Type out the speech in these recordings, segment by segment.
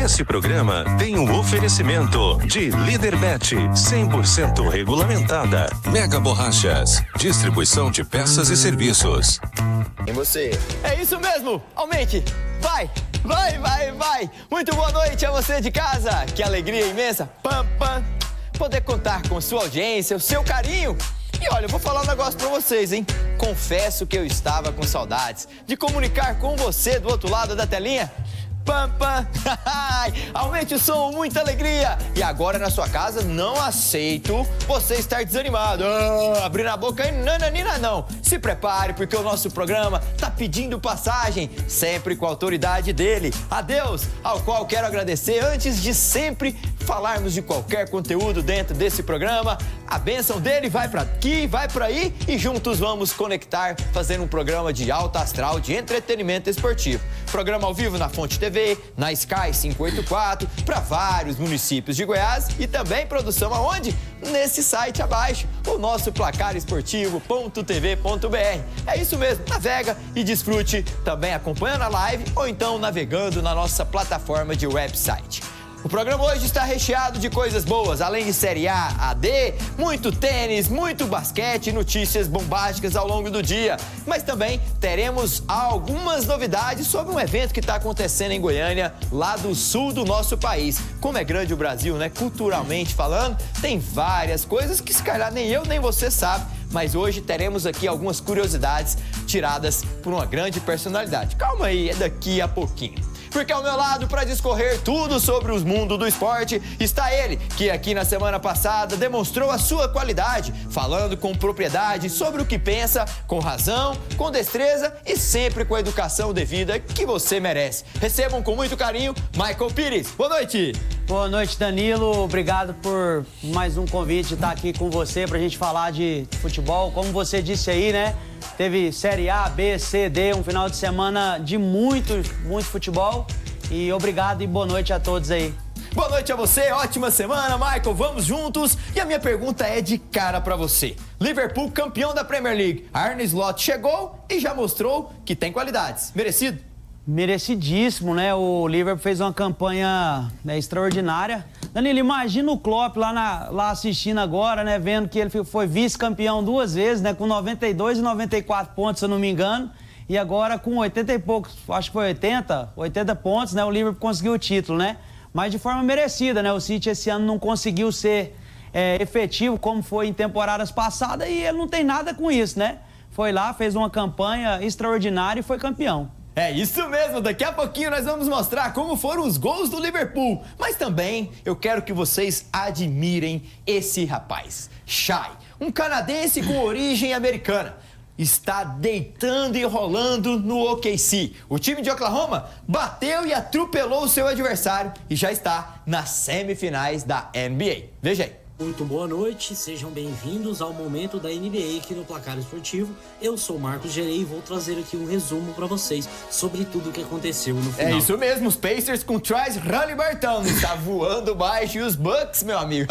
Este programa tem um oferecimento de Líderbet, 100% regulamentada. Mega Borrachas, distribuição de peças e serviços. E você? É isso mesmo, aumente, vai! Muito boa noite a você de casa, que alegria imensa, poder contar com sua audiência, o seu carinho. E olha, eu vou falar um negócio pra vocês, hein? Confesso que eu estava com saudades de comunicar com você do outro lado da telinha. Aumente o som, muita alegria. E agora na sua casa não aceito você estar desanimado, abrindo a boca e nananina não. Se prepare porque o nosso programa tá pedindo passagem, sempre com a autoridade dele, a Deus, ao qual quero agradecer antes de sempre falarmos de qualquer conteúdo dentro desse programa. A bênção dele vai para aqui, vai para aí e juntos vamos conectar, fazendo um programa de alta astral de entretenimento esportivo. Programa ao vivo na Fonte TV, na Sky 584, para vários municípios de Goiás e também produção aonde? Nesse site abaixo, o nosso placaresportivo.tv.br. É isso mesmo, navega e desfrute também acompanhando a live ou então navegando na nossa plataforma de website. O programa hoje está recheado de coisas boas, além de Série A, D, muito tênis, muito basquete e notícias bombásticas ao longo do dia. Mas também teremos algumas novidades sobre um evento que está acontecendo em Goiânia, lá do sul do nosso país. Como é grande o Brasil, né? Culturalmente falando, tem várias coisas que se calhar nem eu nem você sabe. Mas hoje teremos aqui algumas curiosidades tiradas por uma grande personalidade. Calma aí, é daqui a pouquinho. Porque ao meu lado, para discorrer tudo sobre o mundo do esporte, está ele, que aqui na semana passada demonstrou a sua qualidade, falando com propriedade sobre o que pensa, com razão, com destreza e sempre com a educação devida que você merece. Recebam com muito carinho, Michael Pires. Boa noite! Boa noite, Danilo. Obrigado por mais um convite de estar aqui com você pra gente falar de futebol. Como você disse aí, né? Teve Série A, B, C, D, um final de semana de muito futebol. E obrigado e boa noite a todos aí. Boa noite a você, ótima semana, Michael, vamos juntos. E a minha pergunta é de cara pra você. Liverpool, campeão da Premier League. Arne Slot chegou e já mostrou que tem qualidades. Merecido? Merecidíssimo, né? O Liverpool fez uma campanha extraordinária. Danilo, imagina o Klopp lá assistindo agora, né? Vendo que ele foi vice-campeão 2 vezes, né? Com 92 e 94 pontos, se eu não me engano. E agora com 80 e poucos, acho que foi 80 pontos, né? O Liverpool conseguiu o título, né? Mas de forma merecida, né? O City esse ano não conseguiu ser efetivo como foi em temporadas passadas e ele não tem nada com isso, né? Foi lá, fez uma campanha extraordinária e foi campeão. É isso mesmo, daqui a pouquinho nós vamos mostrar como foram os gols do Liverpool. Mas também eu quero que vocês admirem esse rapaz, Shai, um canadense com origem americana. Está deitando e rolando no OKC. O time de Oklahoma bateu e atropelou o seu adversário e já está nas semifinais da NBA. Veja aí. Muito boa noite, sejam bem-vindos ao Momento da NBA aqui no Placar Esportivo. Eu sou o Marcos Gerei e vou trazer aqui um resumo para vocês sobre tudo o que aconteceu no final. É isso mesmo, os Pacers com Tyrese Haliburton está voando baixo e os Bucks, meu amigo,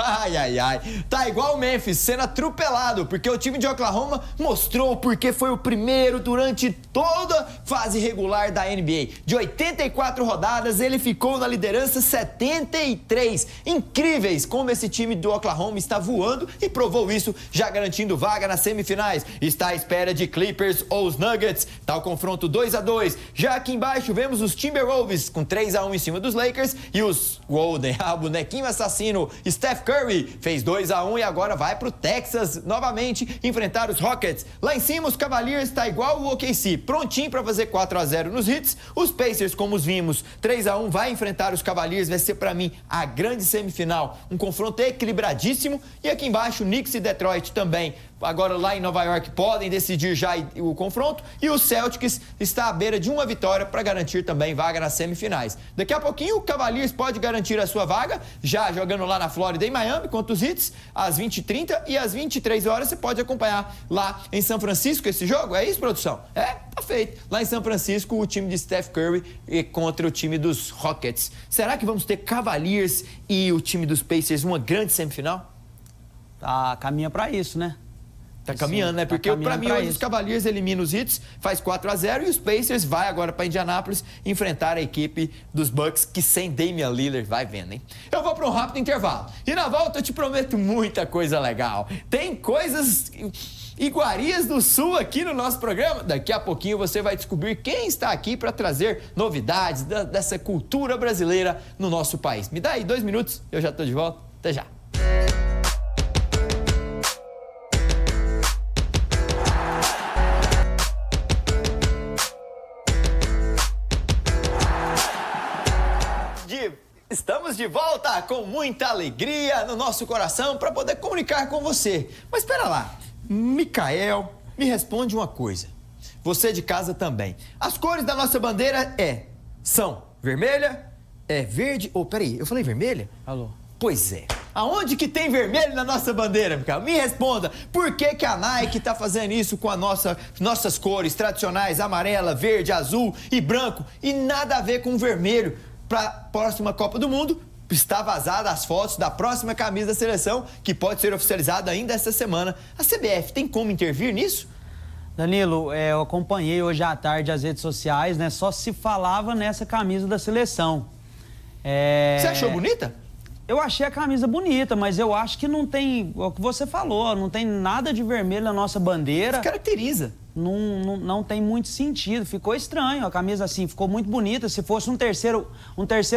tá igual o Memphis, sendo atropelado, porque o time de Oklahoma mostrou porque foi o primeiro durante toda a fase regular da NBA. De 84 rodadas, ele ficou na liderança 73. Incríveis como esse time do Oklahoma está voando e provou isso, já garantindo vaga nas semifinais. Está à espera de Clippers ou os Nuggets. Tá o confronto 2-2. Já aqui embaixo vemos os Timberwolves com 3-1 em cima dos Lakers e os Golden, o bonequinho assassino Steph Curry fez 2-1 e agora vai pro Texas novamente enfrentar os Rockets. Lá em cima os Cavaliers tá igual o OKC, prontinho para fazer 4-0 nos hits. Os Pacers, como os vimos, 3-1 vai enfrentar os Cavaliers, vai ser para mim a grande semifinal, um confronto equilibradíssimo. E aqui embaixo, Knicks e Detroit também, agora lá em Nova York, podem decidir já o confronto. E o Celtics está à beira de uma vitória para garantir também vaga nas semifinais. Daqui a pouquinho, o Cavaliers pode garantir a sua vaga, já jogando lá na Flórida, em Miami, contra os Heat, às 20h30 e às 23 horas você pode acompanhar lá em São Francisco esse jogo. É isso, produção? É, tá feito. Lá em São Francisco, o time de Steph Curry contra o time dos Rockets. Será que vamos ter Cavaliers e o time dos Pacers uma grande semifinal? Tá, caminha pra isso, né? Tá caminhando, né? Porque pra mim hoje os Cavaliers eliminam os Heat, faz 4-0 e os Pacers vai agora pra Indianápolis enfrentar a equipe dos Bucks, que sem Damian Lillard vai vendo, hein? Eu vou pra um rápido intervalo. E na volta eu te prometo muita coisa legal. Tem coisas... iguarias do Sul aqui no nosso programa. Daqui a pouquinho você vai descobrir quem está aqui para trazer novidades dessa cultura brasileira no nosso país. Me dá aí 2 minutos, eu já estou de volta. Até já. Estamos de volta com muita alegria no nosso coração para poder comunicar com você. Mas espera lá. Micael, me responde uma coisa. Você de casa também. As cores da nossa bandeira são vermelha, verde... peraí, eu falei vermelha? Alô? Pois é. Aonde que tem vermelho na nossa bandeira, Micael? Me responda. Por que a Nike tá fazendo isso com nossas cores tradicionais, amarela, verde, azul e branco, e nada a ver com vermelho? Para a próxima Copa do Mundo, está vazada as fotos da próxima camisa da seleção, que pode ser oficializada ainda esta semana. A CBF tem como intervir nisso? Danilo, eu acompanhei hoje à tarde as redes sociais, né? Só se falava nessa camisa da seleção. Você achou bonita? Eu achei a camisa bonita, mas eu acho que não tem, o que você falou, não tem nada de vermelho na nossa bandeira. Caracteriza. Não tem muito sentido, ficou estranho, a camisa assim, ficou muito bonita. Se fosse um terceiro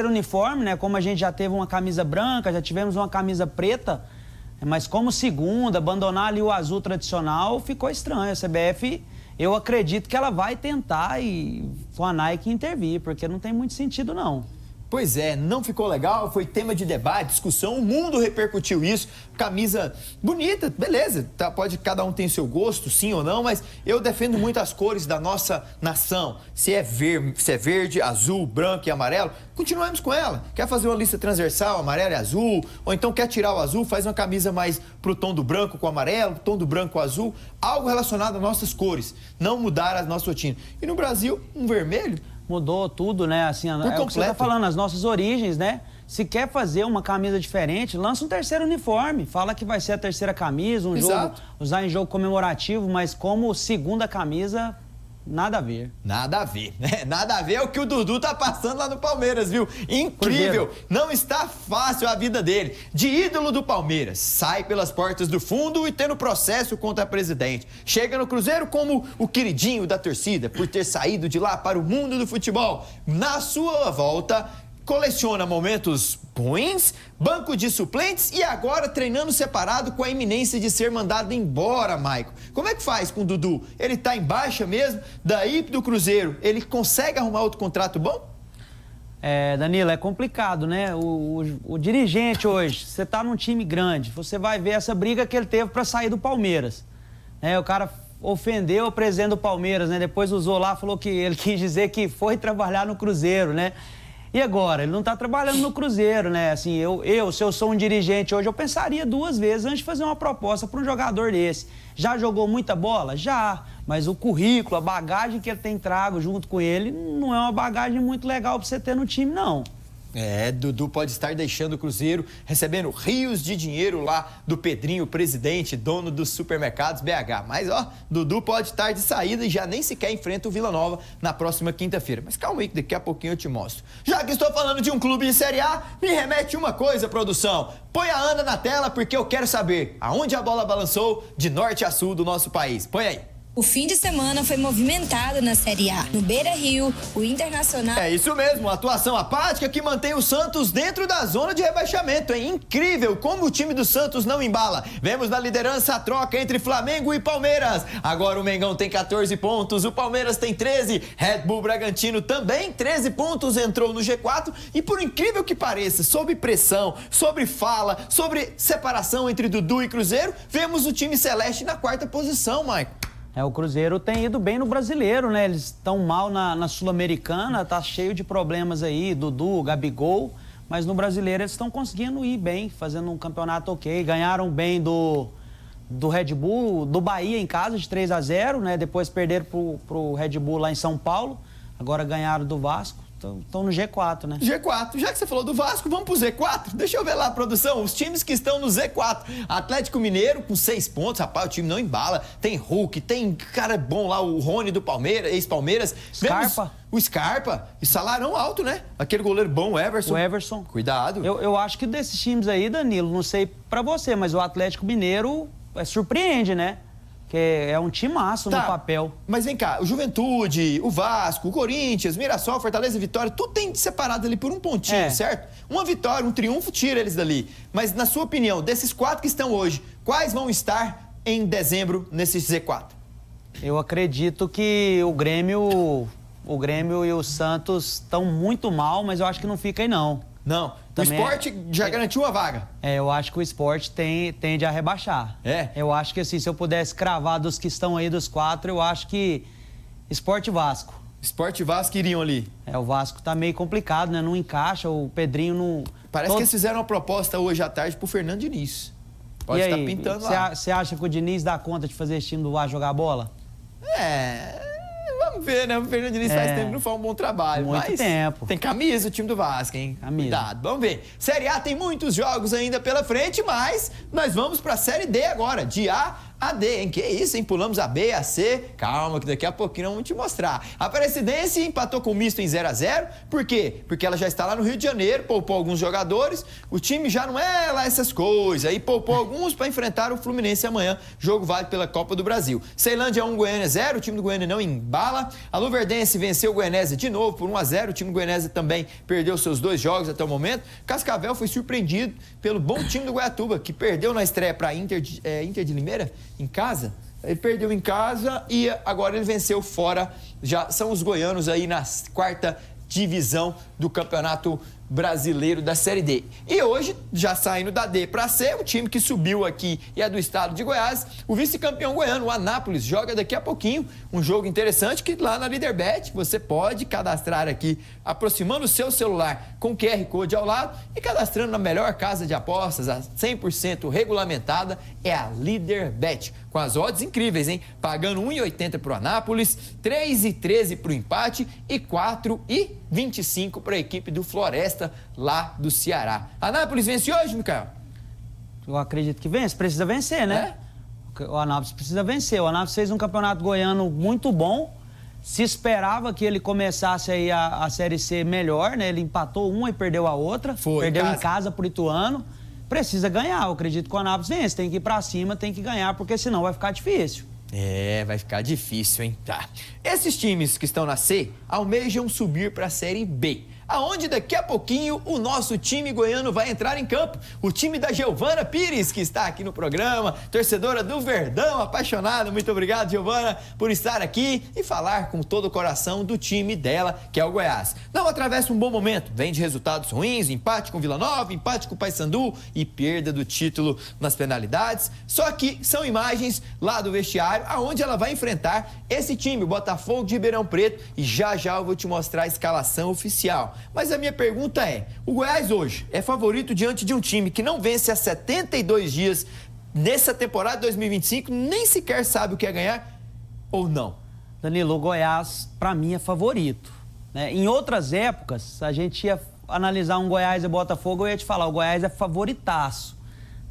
uniforme, né, como a gente já teve uma camisa branca, já tivemos uma camisa preta, mas como segunda, abandonar ali o azul tradicional, ficou estranho. A CBF, eu acredito que ela vai tentar e com a Nike intervir, porque não tem muito sentido não. Pois é, não ficou legal, foi tema de debate, discussão, o mundo repercutiu isso. Camisa bonita, beleza, tá, pode, cada um tem seu gosto, sim ou não, mas eu defendo muito as cores da nossa nação. Se é verde, azul, branco e amarelo, continuamos com ela. Quer fazer uma lista transversal, amarelo e azul, ou então quer tirar o azul, faz uma camisa mais pro tom do branco com o amarelo, tom do branco com o azul, algo relacionado às nossas cores, não mudar a nossa rotina. E no Brasil, um vermelho... Mudou tudo, né? Assim, é o que você tá falando, as nossas origens, né? Se quer fazer uma camisa diferente, lança um terceiro uniforme. Fala que vai ser a terceira camisa, usar em jogo comemorativo, mas como segunda camisa, nada a ver. Nada a ver, né? Nada a ver é o que o Dudu tá passando lá no Palmeiras, viu? Incrível! Não está fácil a vida dele. De ídolo do Palmeiras, sai pelas portas do fundo e tendo processo contra a presidente. Chega no Cruzeiro como o queridinho da torcida, por ter saído de lá para o mundo do futebol. Na sua volta... coleciona momentos ruins, banco de suplentes e agora treinando separado com a iminência de ser mandado embora, Maico. Como é que faz com o Dudu? Ele tá em baixa mesmo? Daí do Cruzeiro, ele consegue arrumar outro contrato bom? Danilo, é complicado, né? O dirigente hoje, você tá num time grande, você vai ver essa briga que ele teve para sair do Palmeiras. O cara ofendeu o presidente do Palmeiras, né? Depois usou lá, falou que ele quis dizer que foi trabalhar no Cruzeiro, né? E agora? Ele não está trabalhando no Cruzeiro, né? Assim, se eu sou um dirigente hoje, eu pensaria 2 vezes antes de fazer uma proposta para um jogador desse. Já jogou muita bola? Já. Mas o currículo, a bagagem que ele tem trago junto com ele, não é uma bagagem muito legal para você ter no time, não. Dudu pode estar deixando o Cruzeiro, recebendo rios de dinheiro lá do Pedrinho, presidente, dono dos supermercados BH. Mas, Dudu pode estar de saída e já nem sequer enfrenta o Vila Nova na próxima quinta-feira. Mas calma aí que daqui a pouquinho eu te mostro. Já que estou falando de um clube de Série A, me remete uma coisa, produção. Põe a Ana na tela porque eu quero saber aonde a bola balançou de norte a sul do nosso país. Põe aí. O fim de semana foi movimentado na Série A. No Beira-Rio, o Internacional... É isso mesmo, atuação apática que mantém o Santos dentro da zona de rebaixamento. É incrível como o time do Santos não embala. Vemos na liderança a troca entre Flamengo e Palmeiras. Agora o Mengão tem 14 pontos, o Palmeiras tem 13. Red Bull Bragantino também 13 pontos, entrou no G4. E por incrível que pareça, sob pressão, sobre fala, sobre separação entre Dudu e Cruzeiro, vemos o time celeste na 4ª posição, Maicon. O Cruzeiro tem ido bem no Brasileiro, né? Eles estão mal na Sul-Americana, tá cheio de problemas aí, Dudu, Gabigol, mas no Brasileiro eles estão conseguindo ir bem, fazendo um campeonato ok. Ganharam bem do Red Bull, do Bahia em casa, de 3-0, né? Depois perderam pro Red Bull lá em São Paulo, agora ganharam do Vasco. Estão no G4, né? G4. Já que você falou do Vasco, vamos pro Z4. Deixa eu ver lá, produção, os times que estão no Z4. Atlético Mineiro com 6 pontos. Rapaz, o time não embala. Tem Hulk, tem cara bom lá, o Rony do Palmeiras, ex-Palmeiras. Scarpa. O Scarpa. E salarão alto, né? Aquele goleiro bom, o Everson. O Everson. Cuidado. Eu acho que desses times aí, Danilo, não sei pra você, mas o Atlético Mineiro surpreende, né? Que é um timaço no papel. Mas vem cá, o Juventude, o Vasco, o Corinthians, Mirassol, Fortaleza e Vitória, tudo tem separado ali por um pontinho, certo? Uma vitória, um triunfo tira eles dali. Mas na sua opinião, desses 4 que estão hoje, quais vão estar em dezembro nesse Z4? Eu acredito que o Grêmio e o Santos estão muito mal, mas eu acho que não fica aí não. Não, Também o Sport já garantiu a vaga. Eu acho que o Sport tende a rebaixar. Eu acho que assim, se eu pudesse cravar dos que estão aí dos 4, eu acho que Sport e Vasco. Sport e Vasco iriam ali. O Vasco tá meio complicado, né? Não encaixa, o Pedrinho não... Parece que eles fizeram uma proposta hoje à tarde pro Fernando Diniz. Pode estar pintando lá. Você acha que o Diniz dá conta de fazer esse time do Vasco jogar bola? Vamos ver, né? O Fernando Diniz faz tempo que não faz um bom trabalho. Muito tempo. Tem camisa o time do Vasco, hein? Camisa. Cuidado, vamos ver. Série A tem muitos jogos ainda pela frente, mas nós vamos pra Série D agora, de A a D, hein? Que isso, hein? Pulamos a B, a C. Calma, que daqui a pouquinho vamos te mostrar. A Aparecidense empatou com o Misto em 0-0. Por quê? Porque ela já está lá no Rio de Janeiro, poupou alguns jogadores. O time já não é lá essas coisas. Aí poupou alguns para enfrentar o Fluminense amanhã. Jogo válido pela Copa do Brasil. Ceilândia 1, Goiânia 0. O time do Goiânia não embala. A Luverdense venceu o Goianésia de novo por 1-0. O time do Goianésia também perdeu seus 2 jogos até o momento. Cascavel foi surpreendido pelo bom time do Goiatuba, que perdeu na estreia para Inter de Limeira, em casa. Ele perdeu em casa e agora ele venceu fora. Já são os goianos aí na 4ª divisão do Campeonato Brasileiro da Série D. E hoje, já saindo da D para C, o time que subiu aqui e é do estado de Goiás, o vice-campeão goiano, o Anápolis, joga daqui a pouquinho um jogo interessante que lá na Líderbet você pode cadastrar aqui, aproximando o seu celular com o QR Code ao lado e cadastrando na melhor casa de apostas, a 100% regulamentada, é a Líderbet. Com as odds incríveis, hein? Pagando 1,80 para o Anápolis, 3,13 para o empate e 4,25 para a equipe do Floresta, lá do Ceará. Anápolis vence hoje, Micael? Eu acredito que vence, precisa vencer, né? O Anápolis precisa vencer. O Anápolis fez um campeonato goiano muito bom. Se esperava que ele começasse aí a Série C melhor, né? Ele empatou uma e perdeu a outra. Perdeu em casa pro Ituano. Precisa ganhar. Eu acredito que o Anápolis vence. Tem que ir pra cima, tem que ganhar, porque senão vai ficar difícil. Vai ficar difícil, hein? Tá. Esses times que estão na C almejam subir para a Série B, aonde daqui a pouquinho o nosso time goiano vai entrar em campo. O time da Giovana Pires, que está aqui no programa, torcedora do Verdão, apaixonada. Muito obrigado, Giovana, por estar aqui e falar com todo o coração do time dela, que é o Goiás. Não atravessa um bom momento, vem de resultados ruins, empate com Vila Nova, empate com o Paysandu e perda do título nas penalidades. Só que são imagens lá do vestiário, aonde ela vai enfrentar esse time, o Botafogo de Ribeirão Preto, e já eu vou te mostrar a escalação oficial. Mas a minha pergunta é, o Goiás hoje é favorito diante de um time que não vence há 72 dias nessa temporada 2025, nem sequer sabe o que é ganhar, ou não? Danilo, o Goiás, pra mim, é favorito, né? Em outras épocas, a gente ia analisar um Goiás e Botafogo, eu ia te falar, o Goiás é favoritaço,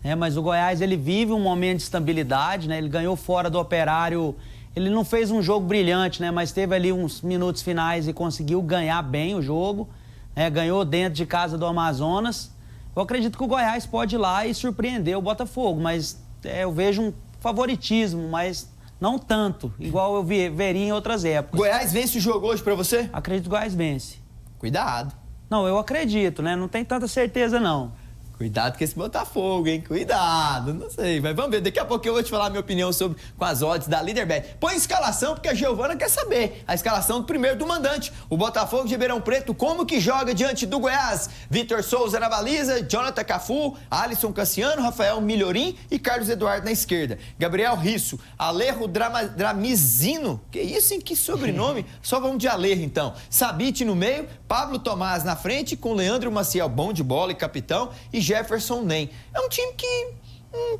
né? Mas o Goiás, ele vive um momento de estabilidade, né? Ele ganhou fora do Operário. Ele não fez um jogo brilhante, né? Mas teve ali uns minutos finais e conseguiu ganhar bem o jogo, né? Ganhou dentro de casa do Amazonas. Eu acredito que o Goiás pode ir lá e surpreender o Botafogo, mas eu vejo um favoritismo, mas não tanto, igual eu veria em outras épocas. Goiás vence o jogo hoje pra você? Acredito que o Goiás vence. Cuidado. Não, eu acredito, né? Não tem tanta certeza, não. Cuidado com esse Botafogo, hein? Cuidado, não sei, mas vamos ver. Daqui a pouco eu vou te falar a minha opinião sobre com as odds da Líderbet. Põe a escalação, porque a Giovana quer saber. A escalação do primeiro do mandante. O Botafogo de Ribeirão Preto, como que joga diante do Goiás? Vitor Souza na baliza, Jonathan Cafu, Alisson Cassiano, Rafael Milhorim e Carlos Eduardo na esquerda. Gabriel Risso, Alejo Dramizino. Que isso, hein? Que sobrenome? Só vamos de Alejo, então. Sabite no meio, Pablo Tomás na frente, com Leandro Maciel, bom de bola e capitão, e Jefferson Nem. É um time que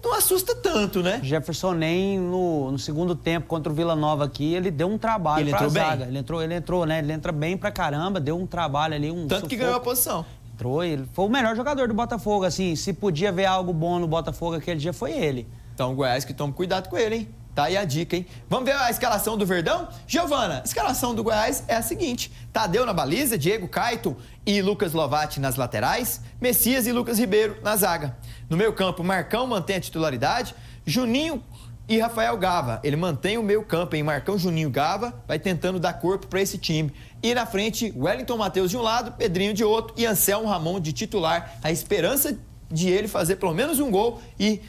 não assusta tanto, né? Jefferson nem no segundo tempo contra o Vila Nova aqui, ele deu um trabalho pra zaga. Ele entrou, né? Ele entra bem pra caramba, deu um trabalho ali, um tanto que ganhou a posição. Entrou, ele foi o melhor jogador do Botafogo, assim, se podia ver algo bom no Botafogo aquele dia, foi ele. Então o Goiás que toma cuidado com ele, hein? Tá aí a dica, hein? Vamos ver a escalação do Verdão? Giovana, a escalação do Goiás é a seguinte: Tadeu na baliza, Diego Caeton e Lucas Lovatti nas laterais, Messias e Lucas Ribeiro na zaga. No meio campo, Marcão mantém a titularidade, Juninho e Rafael Gava. Ele mantém o meio campo, hein? Marcão, Juninho, Gava, vai tentando dar corpo para esse time. E na frente, Wellington Matheus de um lado, Pedrinho de outro e Anselmo Ramon de titular. A esperança de ele fazer pelo menos um gol e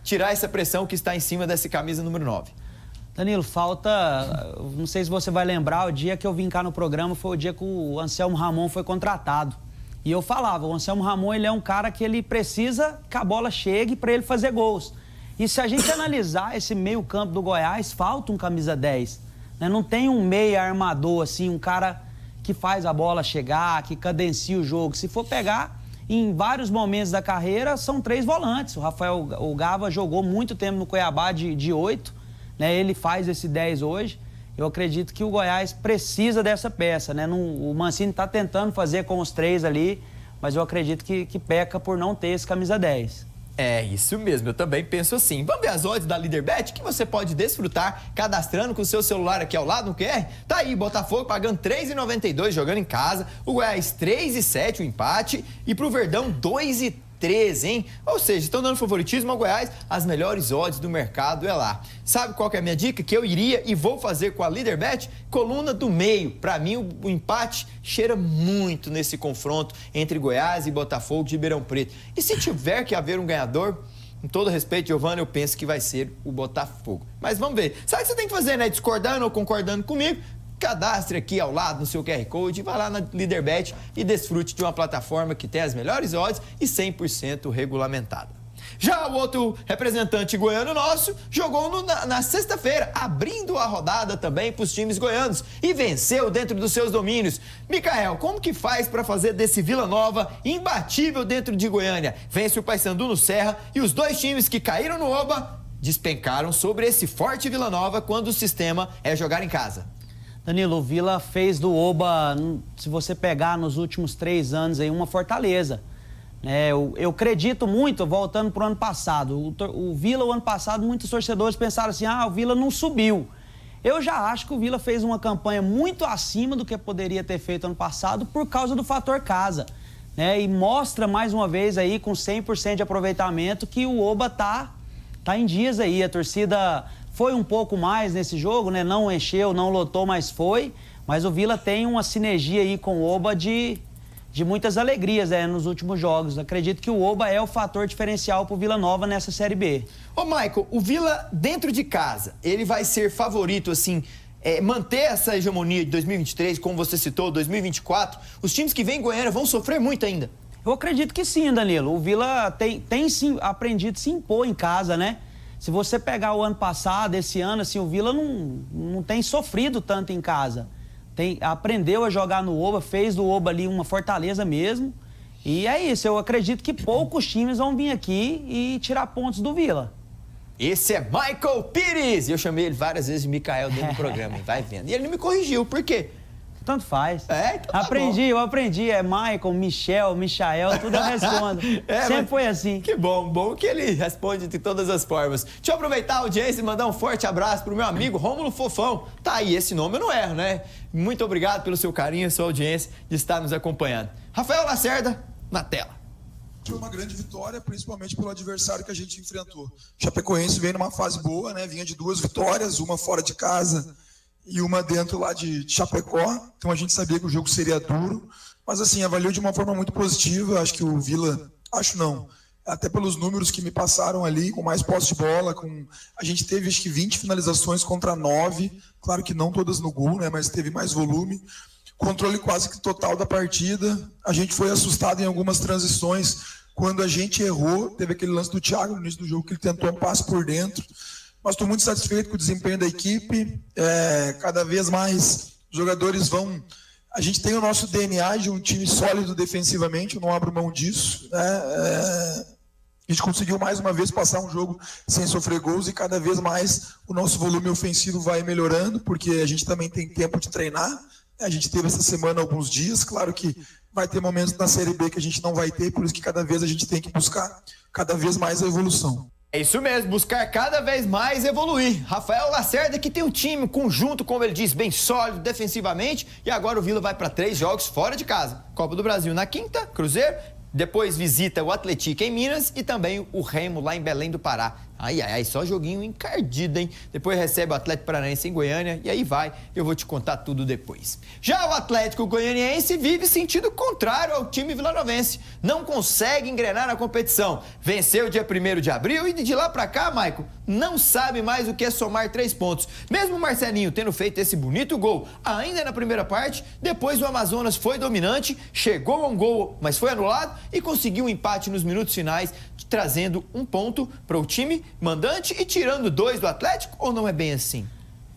tirar essa pressão que está em cima dessa camisa número 9. Danilo, falta... Não sei se você vai lembrar, o dia que eu vim cá no programa foi o dia que o Anselmo Ramon foi contratado. E eu falava, o Anselmo Ramon, ele é um cara que ele precisa que a bola chegue para ele fazer gols. E se a gente analisar esse meio campo do Goiás, falta um camisa 10. Né? Não tem um meia armador, assim, um cara que faz a bola chegar, que cadencia o jogo. Se for pegar, em vários momentos da carreira, são 3 volantes. O Gava jogou muito tempo no Cuiabá de 8, né? Ele faz esse 10 hoje. Eu acredito que o Goiás precisa dessa peça, né? O Mancini está tentando fazer com os 3 ali, mas eu acredito que peca por não ter esse camisa 10. É isso mesmo, eu também penso assim. Vamos ver as odds da Líderbet que você pode desfrutar cadastrando com o seu celular aqui ao lado no QR? Tá aí, Botafogo pagando R$ 3,92 jogando em casa, o Goiás 3,7 o empate e pro Verdão 2,13, hein? Ou seja, estão dando favoritismo ao Goiás, as melhores odds do mercado é lá. Sabe qual que é a minha dica? Que eu iria e vou fazer com a Líderbet? Coluna do meio. Pra mim, o empate cheira muito nesse confronto entre Goiás e Botafogo de Ribeirão Preto. E se tiver que haver um ganhador, com todo respeito, Giovana, eu penso que vai ser o Botafogo. Mas vamos ver. Sabe o que você tem que fazer, né? Discordando ou concordando comigo? Cadastre aqui ao lado no seu QR Code, vá lá na Líderbet e desfrute de uma plataforma que tem as melhores odds e 100% regulamentada. Já o outro representante goiano nosso jogou na sexta-feira, abrindo a rodada também para os times goianos e venceu dentro dos seus domínios. Micael, como que faz para fazer desse Vila Nova imbatível dentro de Goiânia? Vence o Paysandu no Serra e os 2 times que caíram no Oba despencaram sobre esse forte Vila Nova quando o sistema é jogar em casa. Danilo, o Vila fez do Oba, se você pegar nos últimos 3 anos, aí, uma fortaleza. Eu acredito muito, voltando para o ano passado, o Vila, o ano passado, muitos torcedores pensaram assim, o Vila não subiu. Eu já acho que o Vila fez uma campanha muito acima do que poderia ter feito ano passado por causa do fator casa. E mostra mais uma vez aí, com 100% de aproveitamento, que o Oba tá em dias aí. A torcida foi um pouco mais nesse jogo, né? Não encheu, não lotou, mas foi. Mas o Vila tem uma sinergia aí com o Oba de muitas alegrias nos últimos jogos. Acredito que o Oba é o fator diferencial para o Vila Nova nessa Série B. Ô, Michael, o Vila dentro de casa, ele vai ser favorito, assim, manter essa hegemonia de 2023, como você citou, 2024? Os times que vêm em Goiânia vão sofrer muito ainda? Eu acredito que sim, Danilo. O Vila tem sim aprendido a se impor em casa, né? Se você pegar o ano passado, esse ano, assim, o Vila não tem sofrido tanto em casa. Aprendeu a jogar no Oba, fez do Oba ali uma fortaleza mesmo. E é isso, eu acredito que poucos times vão vir aqui e tirar pontos do Vila. Esse é Michael Pires! Eu chamei ele várias vezes de Micael dentro do programa, vai vendo. E ele não me corrigiu, por quê? Tanto faz. Então tá eu aprendi. É Michael, Michael, tudo eu respondo. Sempre foi assim. Que bom que ele responde de todas as formas. Deixa eu aproveitar a audiência e mandar um forte abraço pro meu amigo Rômulo Fofão. Tá aí, esse nome eu não erro, né? Muito obrigado pelo seu carinho e sua audiência de estar nos acompanhando. Rafael Lacerda, na tela. Foi uma grande vitória, principalmente pelo adversário que a gente enfrentou. O Chapecoense veio numa fase boa, né? Vinha de 2 vitórias, uma fora de casa e uma dentro lá de Chapecó, então a gente sabia que o jogo seria duro, mas assim, avaliou de uma forma muito positiva. Acho que o Vila, até pelos números que me passaram ali, com mais posse de bola, a gente teve acho que 20 finalizações contra 9, claro que não todas no gol, né, mas teve mais volume, controle quase que total da partida. A gente foi assustado em algumas transições, quando a gente errou, teve aquele lance do Thiago no início do jogo, que ele tentou um passe por dentro, mas estou muito satisfeito com o desempenho da equipe. Cada vez mais os jogadores vão... A gente tem o nosso DNA de um time sólido defensivamente, eu não abro mão disso, né? A gente conseguiu mais uma vez passar um jogo sem sofrer gols e cada vez mais o nosso volume ofensivo vai melhorando, porque a gente também tem tempo de treinar. A gente teve essa semana alguns dias, claro que vai ter momentos na Série B que a gente não vai ter, por isso que cada vez a gente tem que buscar cada vez mais a evolução. É isso mesmo, buscar cada vez mais evoluir. Rafael Lacerda que tem um time, conjunto, como ele diz, bem sólido defensivamente, e agora o Vila vai para 3 jogos fora de casa. Copa do Brasil na quinta, Cruzeiro, depois visita o Atlético em Minas e também o Remo lá em Belém do Pará. Ai, ai, ai, só joguinho encardido, hein? Depois recebe o Atlético Paranaense em Goiânia e aí vai, eu vou te contar tudo depois. Já o Atlético Goianiense vive sentido contrário ao time vilanovense. Não consegue engrenar na competição. Venceu dia 1º de abril e de lá pra cá, Maicon, não sabe mais o que é somar 3 pontos. Mesmo o Marcelinho tendo feito esse bonito gol ainda na primeira parte, depois o Amazonas foi dominante, chegou a um gol, mas foi anulado e conseguiu um empate nos minutos finais, trazendo um ponto para o time mandante e tirando 2 do Atlético, ou não é bem assim?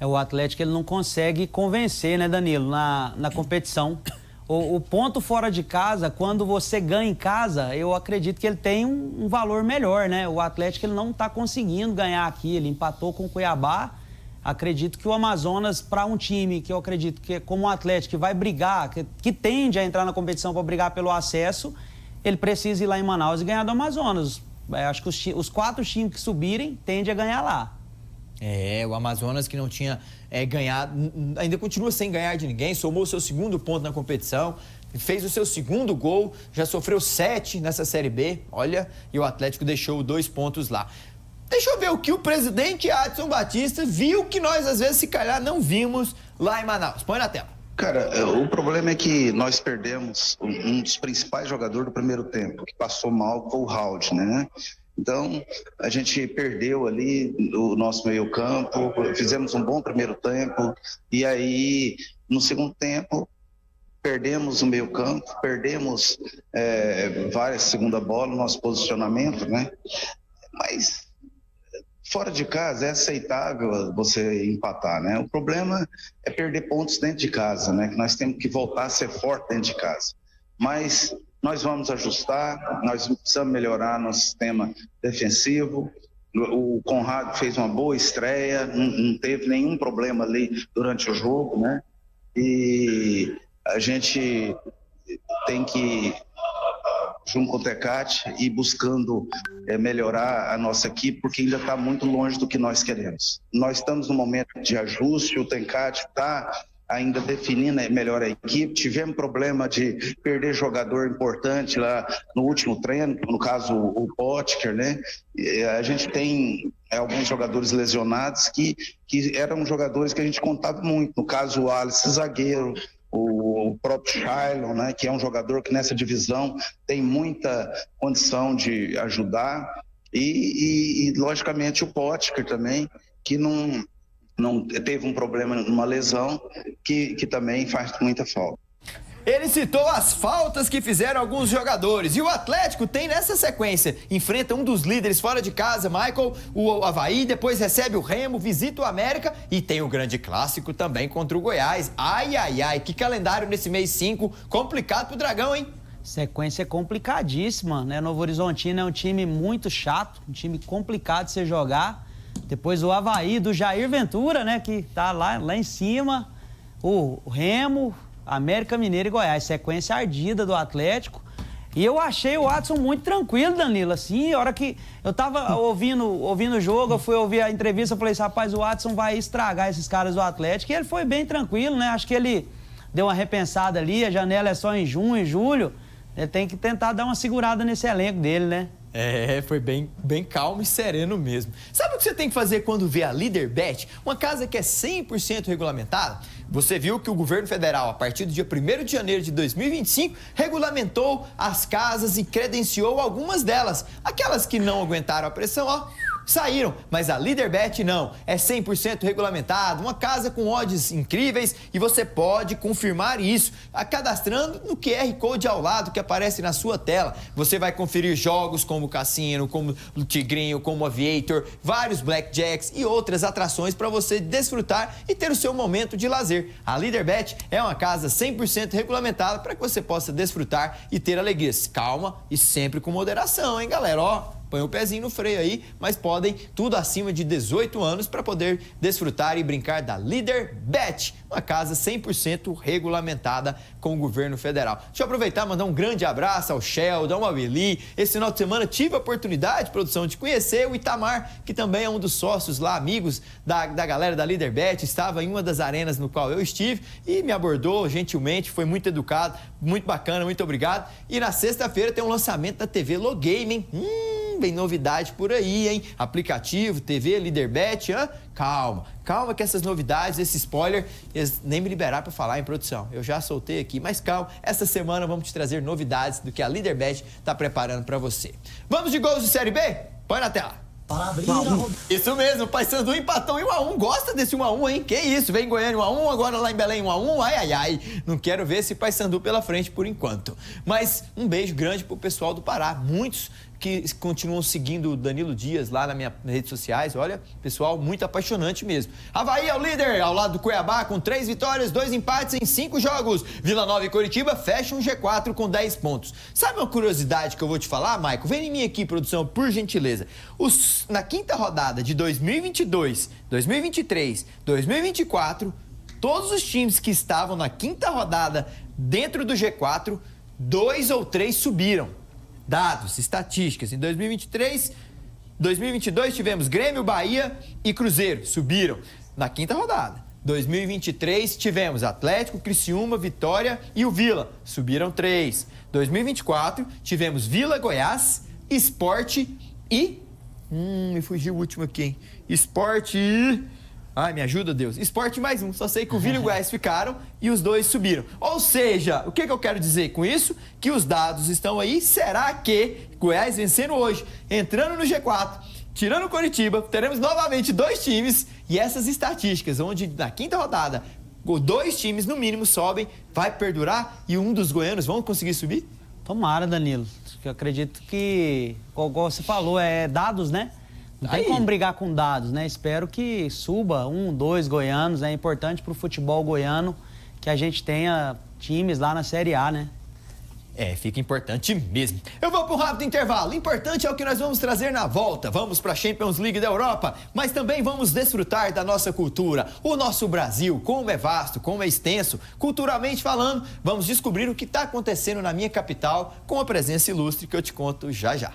O Atlético ele não consegue convencer, né, Danilo, na competição. O ponto fora de casa, quando você ganha em casa, eu acredito que ele tem um valor melhor, né? O Atlético ele não está conseguindo ganhar aqui, ele empatou com o Cuiabá. Acredito que o Amazonas, para um time que eu acredito que, como o Atlético, que vai brigar, que tende a entrar na competição para brigar pelo acesso, ele precisa ir lá em Manaus e ganhar do Amazonas. Acho que os 4 times que subirem tendem a ganhar lá. O Amazonas que não tinha ganhado, ainda continua sem ganhar de ninguém, somou o seu 2º ponto na competição, fez o seu 2º gol, já sofreu 7 nessa Série B, olha, e o Atlético deixou 2 pontos lá. Deixa eu ver o que o presidente Adson Batista viu que nós às vezes se calhar não vimos lá em Manaus. Põe na tela. Cara, o problema é que nós perdemos um dos principais jogadores do primeiro tempo, que passou mal, foi o Raul, né? Então, a gente perdeu ali o nosso meio-campo, fizemos um bom primeiro tempo, e aí, no segundo tempo, perdemos o meio-campo, perdemos várias segunda bola, nosso posicionamento, né? Mas fora de casa é aceitável você empatar, né? O problema é perder pontos dentro de casa, né? Que nós temos que voltar a ser forte dentro de casa. Mas nós vamos ajustar, nós precisamos melhorar nosso sistema defensivo. O Conrado fez uma boa estreia, não teve nenhum problema ali durante o jogo, né? E a gente tem que, junto com o Tecate, ir buscando melhorar a nossa equipe, porque ainda está muito longe do que nós queremos. Nós estamos no momento de ajuste, o Tecate está ainda definindo melhor a equipe. Tivemos problema de perder jogador importante lá no último treino, no caso o Potker, né? A gente tem alguns jogadores lesionados que eram jogadores que a gente contava muito, no caso o Alisson, zagueiro, o próprio Shailon, né, que é um jogador que nessa divisão tem muita condição de ajudar, e logicamente o Potker também, que não teve um problema numa lesão, que também faz muita falta. Ele citou as faltas que fizeram alguns jogadores. E o Atlético tem nessa sequência. Enfrenta um dos líderes fora de casa, Michael, o Avaí, depois recebe o Remo, visita o América e tem o grande clássico também contra o Goiás. Ai, ai, ai, que calendário nesse mês 5, complicado pro Dragão, hein? Sequência complicadíssima, né? Novo Horizontino é um time muito chato, um time complicado de você jogar. Depois o Avaí do Jair Ventura, né? Que tá lá em cima. O Remo, América Mineiro e Goiás. Sequência ardida do Atlético. E eu achei o Adson muito tranquilo, Danilo. Assim, a hora que eu tava ouvindo o jogo, eu fui ouvir a entrevista, eu falei assim, rapaz, o Adson vai estragar esses caras do Atlético. E ele foi bem tranquilo, né? Acho que ele deu uma repensada ali, a janela é só em junho e julho. Ele tem que tentar dar uma segurada nesse elenco dele, né? Foi bem calmo e sereno mesmo. Sabe o que você tem que fazer quando vê a Líderbet? Uma casa que é 100% regulamentada? Você viu que o governo federal, a partir do dia 1º de janeiro de 2025, regulamentou as casas e credenciou algumas delas. Aquelas que não aguentaram a pressão, saíram, mas a Líderbet não, é 100% regulamentado, uma casa com odds incríveis e você pode confirmar isso cadastrando no QR Code ao lado que aparece na sua tela. Você vai conferir jogos como o Cassino, como o Tigrinho, como o Aviator, vários Blackjacks e outras atrações para você desfrutar e ter o seu momento de lazer. A Líderbet é uma casa 100% regulamentada para que você possa desfrutar e ter alegrias. Calma e sempre com moderação, hein, galera? põe o pezinho no freio aí, mas podem tudo acima de 18 anos para poder desfrutar e brincar da Líderbet, uma casa 100% regulamentada com o governo federal. Deixa eu aproveitar e mandar um grande abraço ao Sheldon, ao Eli. Esse final de semana tive a oportunidade, produção, de conhecer o Itamar, que também é um dos sócios lá, amigos da galera da Líderbet. Estava em uma das arenas no qual eu estive e me abordou gentilmente, foi muito educado, muito bacana, muito obrigado. E na sexta-feira tem um lançamento da TV Logame, Vem novidade por aí, hein? Aplicativo, TV, Líderbet, calma que essas novidades, esse spoiler, eles nem me liberaram para falar em produção. Eu já soltei aqui, mas calma, essa semana vamos te trazer novidades do que a Líderbet está preparando para você. Vamos de gols de Série B? Põe na tela. Isso mesmo, o Paysandu empatou em 1-1. Gosta desse 1-1, hein? Que isso, vem em Goiânia 1-1, agora lá em Belém 1-1. Ai. Não quero ver esse Paysandu pela frente por enquanto. Mas um beijo grande pro pessoal do Pará. Muitos que continuam seguindo o Danilo Dias lá nas minhas redes sociais. Olha, pessoal, muito apaixonante mesmo. Avaí é o líder, ao lado do Cuiabá, com 3 vitórias, 2 empates em 5 jogos. Vila Nova e Coritiba fecham um G4 com 10 pontos. Sabe uma curiosidade que eu vou te falar, Maicon? Vem em mim aqui, produção, por gentileza. Na quinta rodada de 2022, 2023, 2024, todos os times que estavam na quinta rodada dentro do G4, 2 ou 3 subiram. Dados, estatísticas. Em 2023, 2022 tivemos Grêmio, Bahia e Cruzeiro, subiram na quinta rodada. 2023 tivemos Atlético, Criciúma, Vitória e o Vila, subiram 3. 2024 tivemos Vila, Goiás, Sport e... me fugiu o último aqui, hein? Sport e... Ai, me ajuda, Deus. Sport mais um. Só sei que o Vila e o Goiás ficaram e os 2 subiram. Ou seja, o que eu quero dizer com isso? Que os dados estão aí. Será que Goiás vencendo hoje, entrando no G4, tirando o Coritiba, teremos novamente 2 times e essas estatísticas, onde na quinta rodada 2 times no mínimo sobem, vai perdurar e um dos goianos vão conseguir subir? Tomara, Danilo. Eu acredito que, como você falou, é dados, né? Não tem como brigar com dados, né? Espero que suba 1, 2 goianos. É importante para o futebol goiano que a gente tenha times lá na Série A, né? Fica importante mesmo. Eu vou para um rápido intervalo. Importante é o que nós vamos trazer na volta. Vamos para a Champions League da Europa, mas também vamos desfrutar da nossa cultura. O nosso Brasil, como é vasto, como é extenso, culturalmente falando, vamos descobrir o que está acontecendo na minha capital com a presença ilustre que eu te conto já já.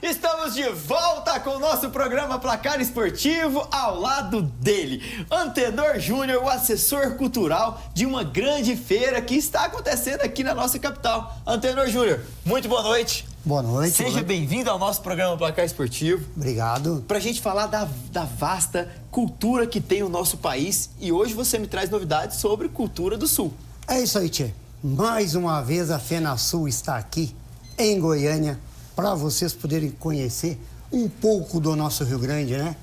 Estamos de volta com o nosso programa Placar Esportivo, ao lado dele, Antenor Júnior, o assessor cultural de uma grande feira que está acontecendo aqui na nossa capital. Antenor Júnior, muito boa noite. Boa noite. Seja bem-vindo ao nosso programa Placar Esportivo. Obrigado. Pra gente falar da vasta cultura que tem o nosso país, e hoje você me traz novidades sobre cultura do Sul. É isso aí, tchê. Mais uma vez a FenaSul está aqui, em Goiânia, para vocês poderem conhecer um pouco do nosso Rio Grande, né?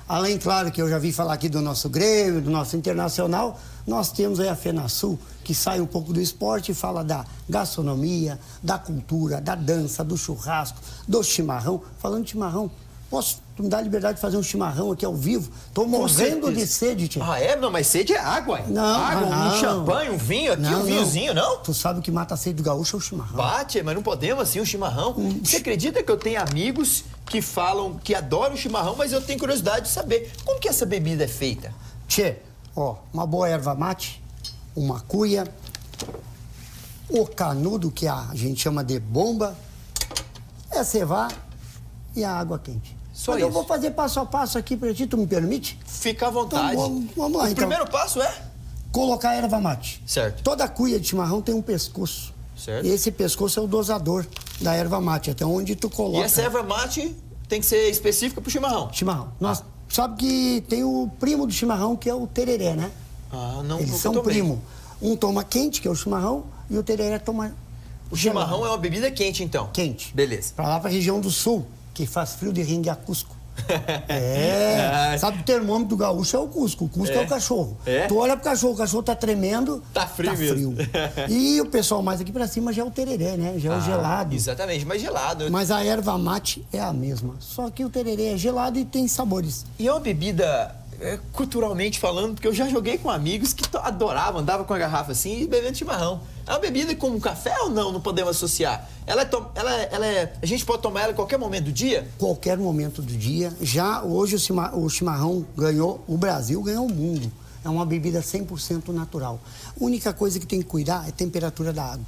Além, claro, que eu já vi falar aqui do nosso Grêmio, do nosso Internacional, nós temos aí a FenaSul, que sai um pouco do esporte e fala da gastronomia, da cultura, da dança, do churrasco, do chimarrão. Falando de chimarrão, posso me dar a liberdade de fazer um chimarrão aqui ao vivo? Tô morrendo de sede, tio. Ah, é? Não, mas sede é água. Não, água, não. Um champanhe, um vinho aqui, um vinhozinho, não? Tu sabe que mata a sede do gaúcho é o chimarrão. Bate, mas não podemos assim, um chimarrão. Você acredita que eu tenho amigos que falam que adoram o chimarrão, mas eu tenho curiosidade de saber como que essa bebida é feita? Tchê, ó, uma boa erva mate, uma cuia, o canudo, que a gente chama de bomba, é cevar e a água quente. Só Mas isso. eu vou fazer passo a passo aqui pra ti, tu me permite? Fica à vontade. Então, vamos lá, o então. primeiro passo é? Colocar a erva mate. Certo. Toda cuia de chimarrão tem um pescoço. Certo. E esse pescoço é o dosador da erva mate, até onde tu coloca. E essa erva mate tem que ser específica pro chimarrão? Chimarrão. Nós sabe que tem o primo do chimarrão, que é o tereré, né? Ah, não. Eles são primo. Um toma quente, que é o chimarrão, e o tereré toma O chimarrão é uma bebida quente, então? Quente. Beleza. Pra lá pra região do sul, que faz frio de ringue a Cusco. Sabe que o termômetro do gaúcho é o Cusco. O Cusco é o cachorro. Tu olha pro cachorro, o cachorro tá tremendo. Tá frio mesmo. E o pessoal mais aqui pra cima já é o tereré, né? Já é o gelado. Exatamente, mais gelado. Mas a erva mate é a mesma. Só que o tereré é gelado e tem sabores. E é uma bebida, culturalmente falando, porque eu já joguei com amigos que adoravam, andavam com a garrafa assim e bebendo chimarrão. É uma bebida como café ou não? Não podemos associar. A gente pode tomar ela em qualquer momento do dia? Qualquer momento do dia. Já hoje o chimarrão ganhou, o Brasil ganhou o mundo. É uma bebida 100% natural. A única coisa que tem que cuidar é a temperatura da água.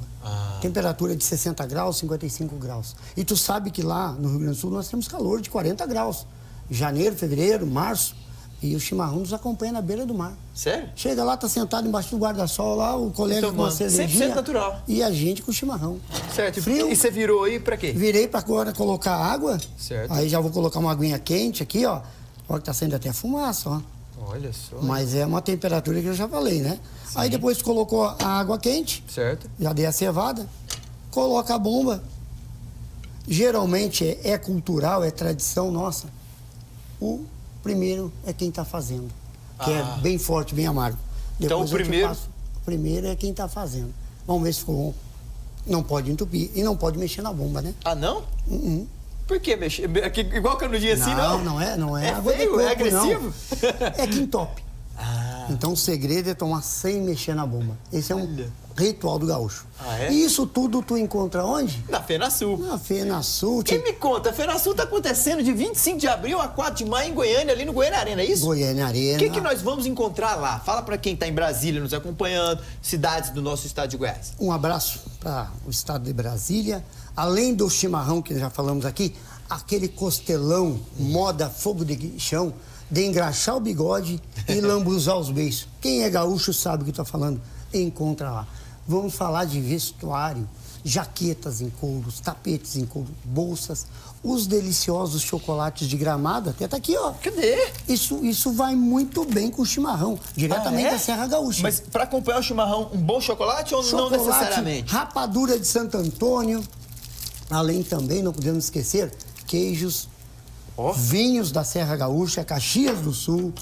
Temperatura de 60 graus, 55 graus. E tu sabe que lá no Rio Grande do Sul nós temos calor de 40 graus. Janeiro, fevereiro, março. E o chimarrão nos acompanha na beira do mar. Sério? Chega lá, tá sentado embaixo do guarda-sol lá, o colega com uma cervejinha. 100% natural. E a gente com chimarrão. Certo. Frio. E você virou aí pra quê? Virei pra agora colocar água. Certo. Aí já vou colocar uma aguinha quente aqui, ó. Olha que tá saindo até fumaça, ó. Olha só. Mas é uma temperatura que eu já falei, né? Sim. Aí depois tu colocou a água quente. Certo. Já dei a cevada. Coloca a bomba. Geralmente é cultural, é tradição nossa. O primeiro é quem tá fazendo. Que é bem forte, bem amargo. Então Depois o primeiro é quem tá fazendo. Vamos ver se ficou bom. Não pode entupir e não pode mexer na bomba, né? Ah, não? Por que mexer? Igual canudinho assim, não? Não é. É água feio, de coco, é agressivo? Não. É que entope. Então o segredo é tomar sem mexer na bomba. Esse é um ritual do gaúcho. E isso tudo tu encontra onde? Na FenaSul. Na FenaSul. Quem me conta? A FenaSul tá acontecendo de 25 de abril a 4 de maio em Goiânia, ali no Goiânia Arena, é isso? Goiânia Arena. O que nós vamos encontrar lá? Fala pra quem tá em Brasília nos acompanhando, cidades do nosso estado de Goiás. Um abraço para o estado de Brasília. Além do chimarrão que já falamos aqui, aquele costelão, moda fogo de chão, de engraxar o bigode e lambuzar os beiços. Quem é gaúcho sabe o que eu tô falando. Encontra lá. Vamos falar de vestuário, jaquetas em couros, tapetes em couro, bolsas, os deliciosos chocolates de Gramado, até tá aqui, ó. Cadê? Isso vai muito bem com o chimarrão, diretamente da Serra Gaúcha. Mas para acompanhar o chimarrão, um bom chocolate ou não necessariamente? Rapadura de Santo Antônio, além também, não podemos esquecer, queijos, vinhos da Serra Gaúcha, Caxias do Sul,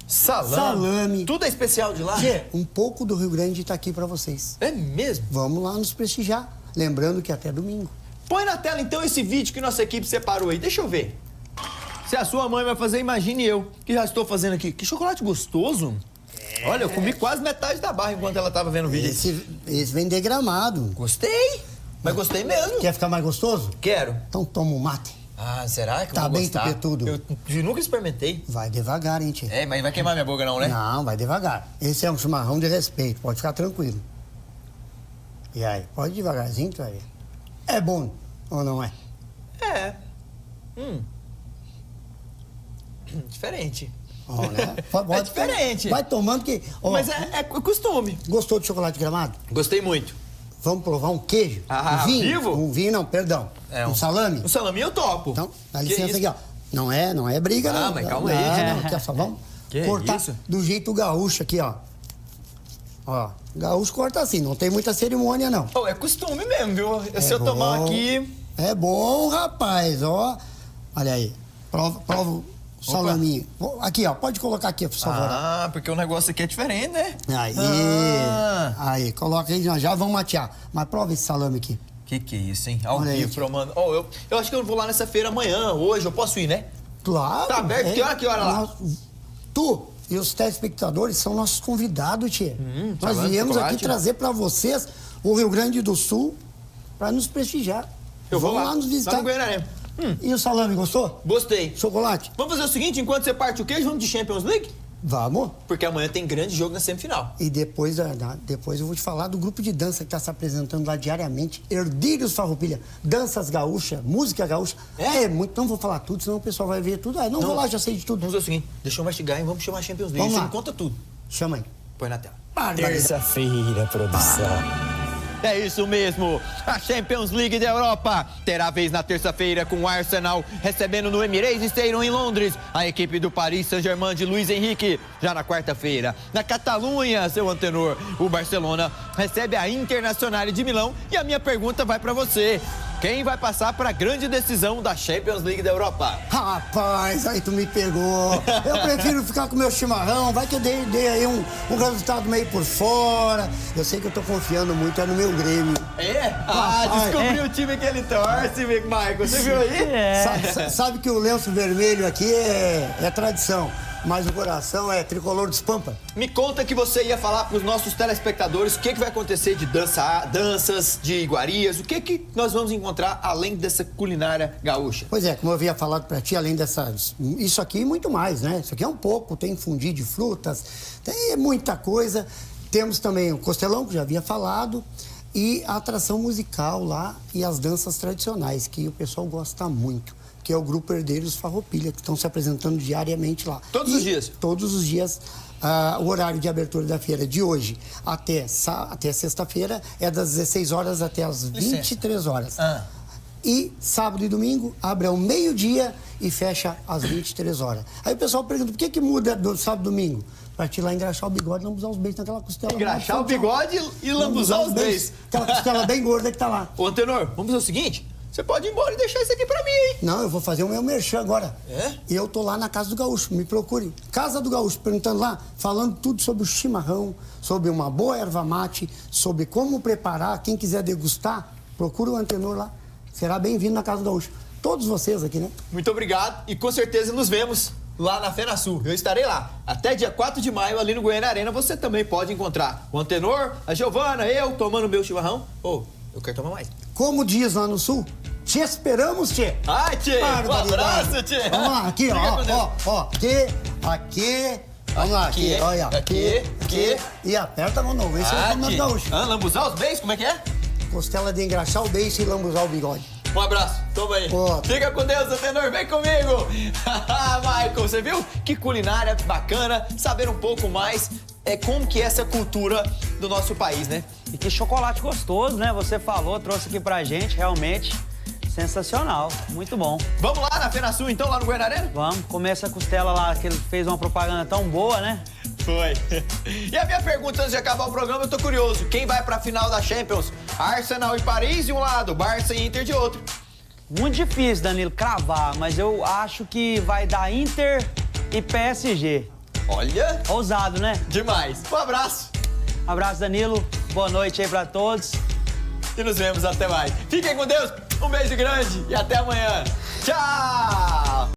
salame. Tudo é especial de lá? Um pouco do Rio Grande tá aqui para vocês. É mesmo? Vamos lá nos prestigiar. Lembrando que até domingo. Põe na tela então esse vídeo que nossa equipe separou aí. Deixa eu ver. Se a sua mãe vai fazer, imagine eu, que já estou fazendo aqui. Que chocolate gostoso. Olha, eu comi quase metade da barra enquanto ela estava vendo o vídeo. Esse vem degramado. Gostei. Mas gostei mesmo. Quer ficar mais gostoso? Quero. Então toma um mate. Ah, será que eu tá vou bem gostar? tupetudo. Eu nunca experimentei. Vai devagar, hein, tio? É, mas vai queimar minha boca não, né? Não, vai devagar. Esse é um chimarrão de respeito, pode ficar tranquilo. E aí, pode devagarzinho, tu vai ver. É bom ou não é? É. Diferente. Oh, né? É diferente. Vai tomando que... Mas é costume. Gostou de chocolate Gramado? Gostei muito. Vamos provar um queijo? Um vinho? Vivo? Um vinho, não, perdão. Um salame? Um salame eu topo. Então, dá licença aqui, ó. Não é briga, não. Mas calma aí. Não, aqui, ó, só vamos cortar isso? do jeito gaúcho aqui, ó. Ó, gaúcho corta assim, não tem muita cerimônia, não. É costume mesmo, viu? Se eu tomar aqui... É bom, rapaz, ó. Olha aí, prova o salaminho. Aqui, ó, pode colocar aqui, por favor. Porque o negócio aqui é diferente, né? Aí, coloca aí, já vamos matear. Mas prova esse salame aqui. Que é isso, hein? Ao vivo, promando. Eu acho que eu vou lá nessa feira amanhã, hoje, eu posso ir, né? Claro. Tá aberto? Que hora lá? Tu e os telespectadores são nossos convidados, tia. Nós viemos aqui trazer pra vocês o Rio Grande do Sul pra nos prestigiar. Eu vou lá nos visitar. Lá no Goiânia. E o salame, gostou? Gostei. Chocolate? Vamos fazer o seguinte, enquanto você parte o queijo, vamos de Champions League? Vamos. Porque amanhã tem grande jogo na semifinal. E depois eu vou te falar do grupo de dança que está se apresentando lá diariamente. Herdeiros Farroupilha. Danças gaúcha, música gaúcha. É muito. Não vou falar tudo, senão o pessoal vai ver tudo. Não vou lá, já sei de tudo. Vamos fazer o seguinte, deixa eu mastigar e vamos chamar a Champions League. Você me conta tudo. Chama aí. Põe na tela. Terça-feira, produção. É isso mesmo, a Champions League da Europa terá vez na terça-feira com o Arsenal recebendo no Emirates Stadium em Londres a equipe do Paris Saint-Germain de Luiz Henrique. Já na quarta-feira, na Catalunha, seu antenor, o Barcelona recebe a Internazionale de Milão. E a minha pergunta vai para você: quem vai passar para a grande decisão da Champions League da Europa? Rapaz, aí tu me pegou. Eu prefiro ficar com meu chimarrão, vai que eu dei aí um resultado meio por fora. Eu sei que eu tô confiando muito no meu Grêmio. É? Ah, descobri o time que ele torce, Michael. Você viu aí? Sabe que o lenço vermelho aqui é tradição, mas o coração é tricolor dos Pampa. Me conta que você ia falar para os nossos telespectadores o que vai acontecer de danças, de iguarias, o que nós vamos encontrar além dessa culinária gaúcha. Pois é, como eu havia falado para ti, além dessas, isso aqui e muito mais, né? Isso aqui é um pouco, tem fundi de frutas, tem muita coisa. Temos também o costelão, que já havia falado, e a atração musical lá e as danças tradicionais, que o pessoal gosta muito, que é o Grupo Herdeiros Farroupilha, que estão se apresentando diariamente lá. Todos os dias? Todos os dias. O horário de abertura da feira de hoje até sexta-feira é das 16 horas até as 23 horas. E sábado e domingo abre ao meio-dia e fecha às 23 horas. Aí o pessoal pergunta, por que muda do sábado e domingo? Pra te ir lá engraxar o bigode e lambuzar os beijos naquela costela. Engraxar o bigode e lambuzar os beijos. Aquela costela bem gorda que tá lá. Ô, Antenor, vamos fazer o seguinte? Você pode ir embora e deixar isso aqui pra mim, hein? Não, eu vou fazer o meu merchan agora. É? E eu tô lá na Casa do Gaúcho, me procure. Casa do Gaúcho, perguntando lá, falando tudo sobre o chimarrão, sobre uma boa erva mate, sobre como preparar. Quem quiser degustar, procura o Antenor lá. Será bem-vindo na Casa do Gaúcho. Todos vocês aqui, né? Muito obrigado e com certeza nos vemos lá na FenaSul. Eu estarei lá. Até dia 4 de maio, ali no Goiânia Arena, você também pode encontrar o Antenor, a Giovana, eu tomando meu chimarrão. Eu quero tomar mais. Como diz lá no Sul, te esperamos, tchê. Ai, tchê. Um abraço, tchê. Vamos lá, aqui, ó. Aqui. Vamos lá, aqui, olha. Aqui. E aperta a mão no beijo, você vai gaúcho. Lambuzar os beijos, como é que é? Costela de engraxar o beijo e lambuzar o bigode. Um abraço, toma aí. Fica com Deus, Antenor, vem comigo. Michael, você viu? Que culinária bacana, saber um pouco mais como que é essa cultura do nosso país, né? E que chocolate gostoso, né? Você falou, trouxe aqui pra gente, realmente sensacional, muito bom. Vamos lá na FenaSul, então, lá no Goiânia Arena? Vamos, comer essa costela lá, que ele fez uma propaganda tão boa, né? Foi. E a minha pergunta antes de acabar o programa, eu tô curioso. Quem vai pra final da Champions? Arsenal e Paris de um lado, Barça e Inter de outro. Muito difícil, Danilo, cravar, mas eu acho que vai dar Inter e PSG. Olha! Ousado, né? Demais. Um abraço. Abraço, Danilo. Boa noite aí pra todos. E nos vemos até mais. Fiquem com Deus. Um beijo grande e até amanhã. Tchau!